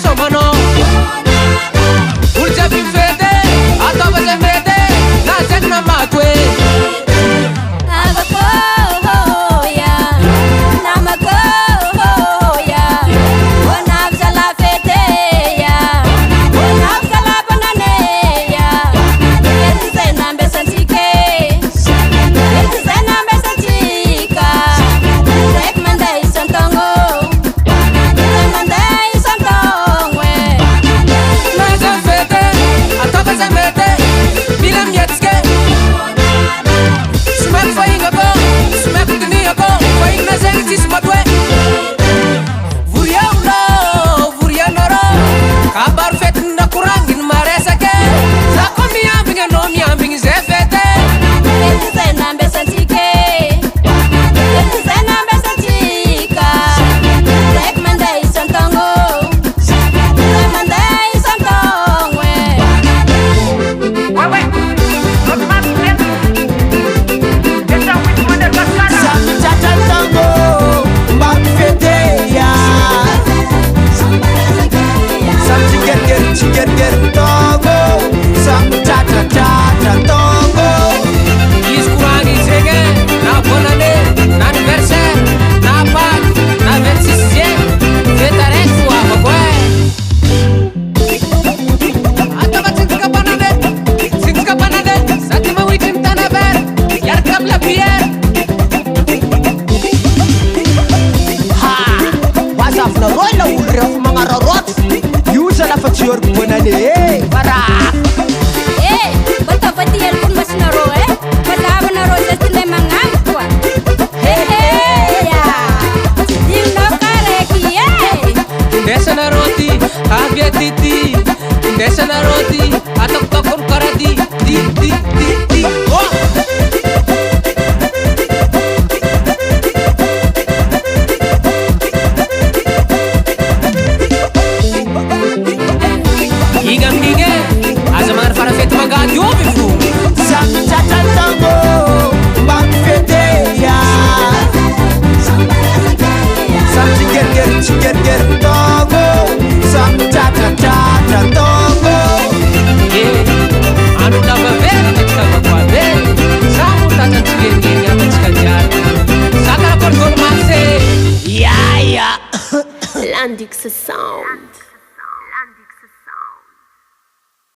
somano Urja fi fete Atova se mete Nasek na matwe Bonne année, para. Bota fatia pun mas naro Bota naro sesile mangangkwa. Ya. Dino kareki Desa na roti, abia titi. Desa na roti, atok tokon karadi. Di. Oh. Azamar para fete magadi ouve fu Samtata tango Bak feteya Sam chiger tango Samtata tango Anu tava vela kachika kwa vela Samu tata chiger ya kachika jari Sakara por gol mase Ya Landix sound